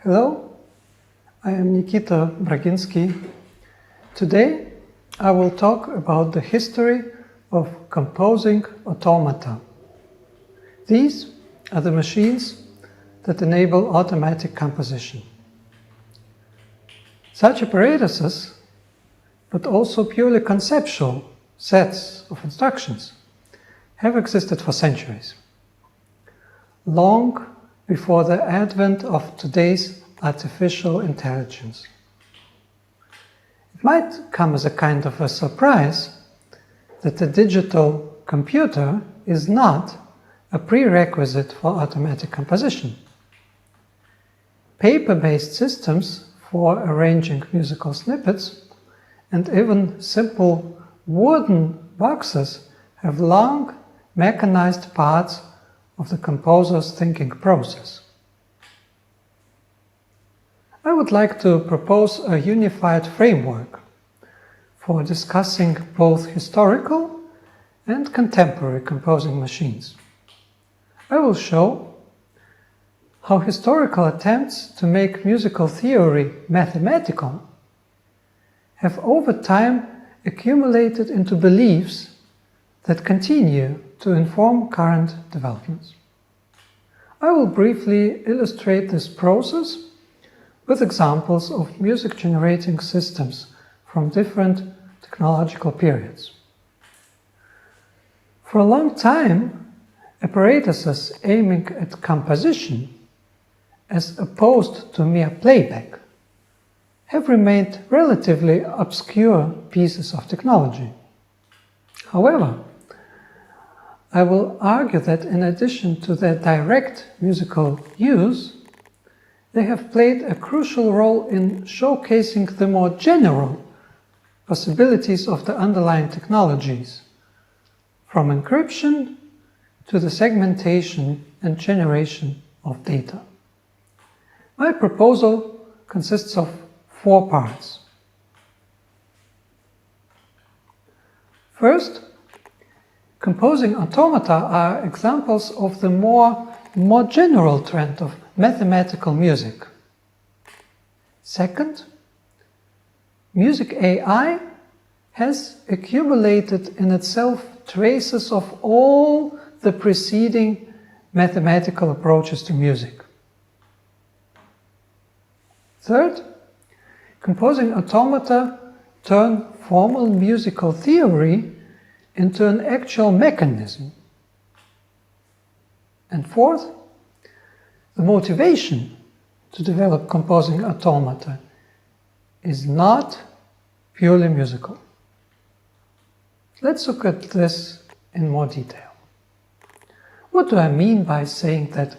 Hello, I am Nikita Braginsky. Today I will talk about the history of composing automata. These are the machines that enable automatic composition. Such apparatuses, but also purely conceptual sets of instructions, have existed for centuries, long before the advent of today's artificial intelligence. It might come as a kind of a surprise that the digital computer is not a prerequisite for automatic composition. Paper-based systems for arranging musical snippets and even simple wooden boxes have long mechanized parts of the composer's thinking process. I would like to propose a unified framework for discussing both historical and contemporary composing machines. I will show how historical attempts to make musical theory mathematical have over time accumulated into beliefs that continue to inform current developments. I will briefly illustrate this process with examples of music-generating systems from different technological periods. For a long time, apparatuses aiming at composition, as opposed to mere playback, have remained relatively obscure pieces of technology. However, I will argue that in addition to their direct musical use, they have played a crucial role in showcasing the more general possibilities of the underlying technologies, from encryption to the segmentation and generation of data. My proposal consists of 4 parts. First, composing automata are examples of the more general trend of mathematical music. Second, music AI has accumulated in itself traces of all the preceding mathematical approaches to music. Third, composing automata turn formal musical theory into an actual mechanism. And fourth, the motivation to develop composing automata is not purely musical. Let's look at this in more detail. What do I mean by saying that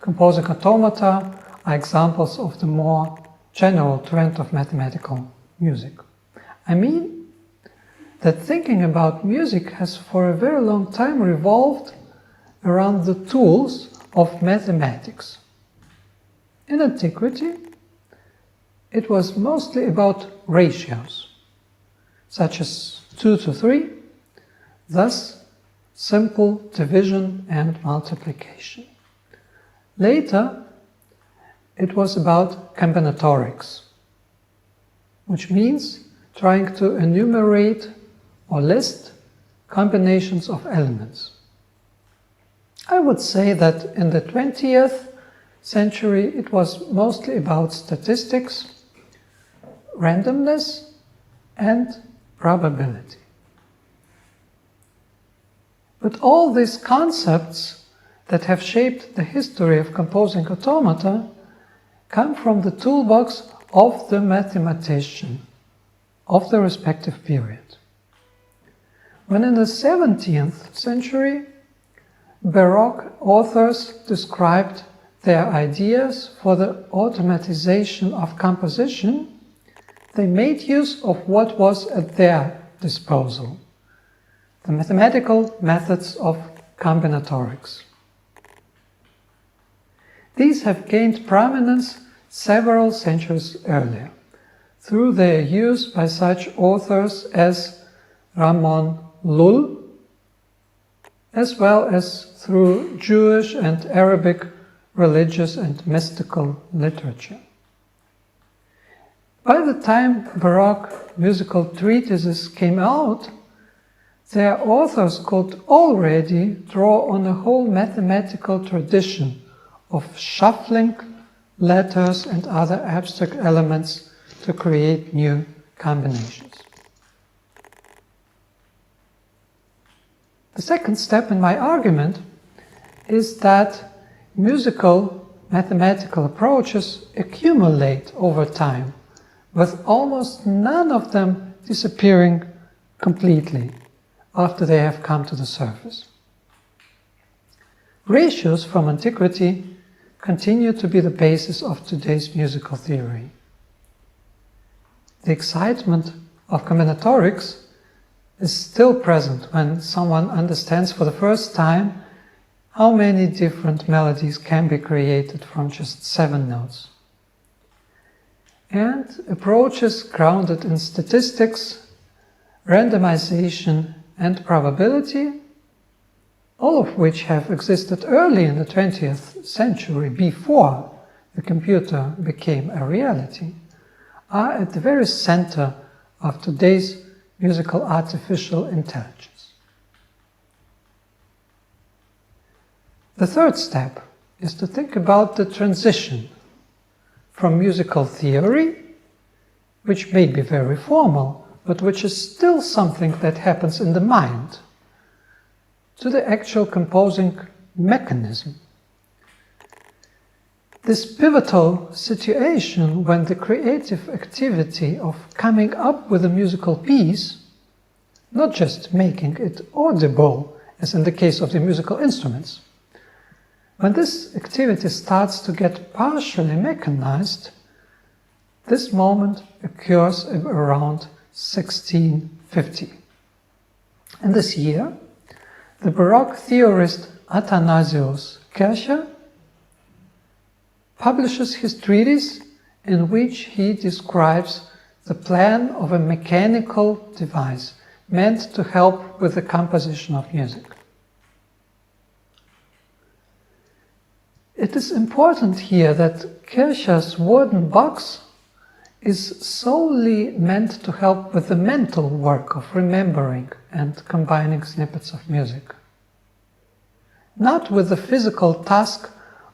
composing automata are examples of the more general trend of mathematical music? I mean that thinking about music has for a very long time revolved around the tools of mathematics. In antiquity, it was mostly about ratios, such as 2 to 3, thus simple division and multiplication. Later, it was about combinatorics, which means trying to enumerate or list combinations of elements. I would say that in the 20th century it was mostly about statistics, randomness, and probability. But all these concepts that have shaped the history of composing automata come from the toolbox of the mathematician of the respective period. When in the 17th century, Baroque authors described their ideas for the automatization of composition, they made use of what was at their disposal, the mathematical methods of combinatorics. These have gained prominence several centuries earlier, through their use by such authors as Ramon Lull, as well as through Jewish and Arabic religious and mystical literature. By the time Baroque musical treatises came out, their authors could already draw on a whole mathematical tradition of shuffling letters and other abstract elements to create new combinations. The second step in my argument is that musical mathematical approaches accumulate over time, with almost none of them disappearing completely after they have come to the surface. Ratios from antiquity continue to be the basis of today's musical theory. The excitement of combinatorics is still present when someone understands for the first time how many different melodies can be created from just 7 notes. And approaches grounded in statistics, randomization, and probability, all of which have existed early in the 20th century before the computer became a reality, are at the very center of today's musical artificial intelligence. The third step is to think about the transition from musical theory, which may be very formal, but which is still something that happens in the mind, to the actual composing mechanism. This pivotal situation when the creative activity of coming up with a musical piece, not just making it audible, as in the case of the musical instruments, when this activity starts to get partially mechanized, this moment occurs around 1650. In this year, the Baroque theorist Athanasius Kircher publishes his treatise in which he describes the plan of a mechanical device meant to help with the composition of music. It is important here that Kircher's wooden box is solely meant to help with the mental work of remembering and combining snippets of music, not with the physical task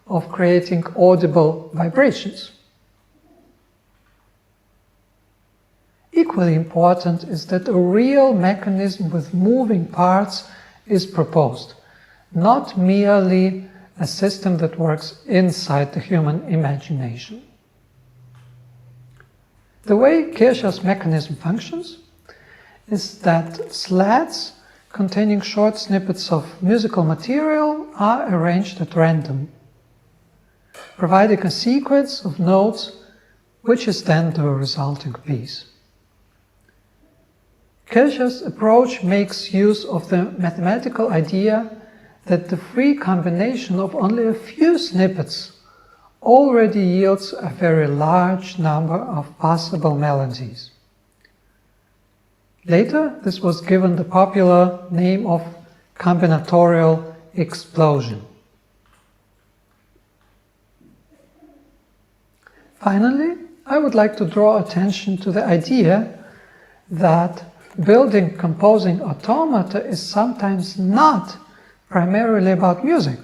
of creating audible vibrations. Equally important is that a real mechanism with moving parts is proposed, not merely a system that works inside the human imagination. The way Kircher's mechanism functions is that slats containing short snippets of musical material are arranged at random, providing a sequence of notes which is then the resulting piece. Kircher's approach makes use of the mathematical idea that the free combination of only a few snippets already yields a very large number of possible melodies. Later, this was given the popular name of combinatorial explosion. Finally, I would like to draw attention to the idea that building composing automata is sometimes not primarily about music.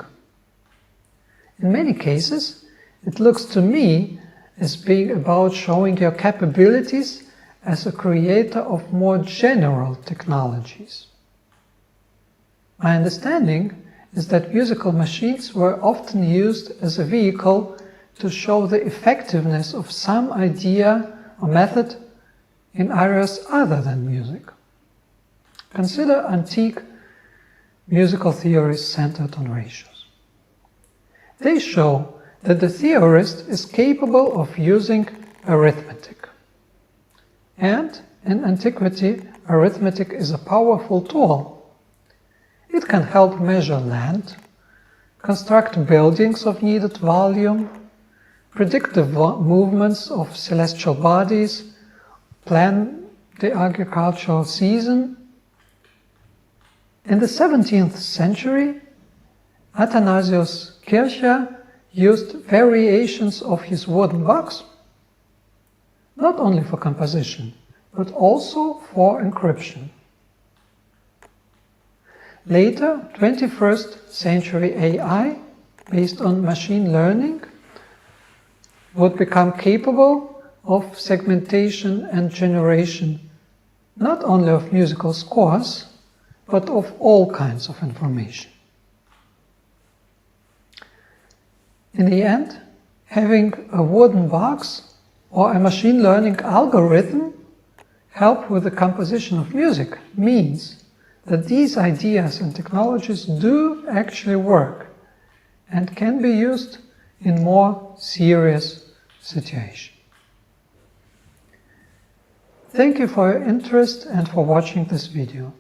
In many cases, it looks to me as being about showing your capabilities as a creator of more general technologies. My understanding is that musical machines were often used as a vehicle to show the effectiveness of some idea or method in areas other than music. Consider antique musical theories centered on ratios. They show that the theorist is capable of using arithmetic. And in antiquity, arithmetic is a powerful tool. It can help measure land, construct buildings of needed volume, predict the movements of celestial bodies, plan the agricultural season. In the 17th century, Athanasius Kircher used variations of his wooden box, not only for composition, but also for encryption. Later, 21st century AI, based on machine learning, would become capable of segmentation and generation, not only of musical scores, but of all kinds of information. In the end, having a wooden box or a machine learning algorithm help with the composition of music means that these ideas and technologies do actually work and can be used in more serious situations. Thank you for your interest and for watching this video.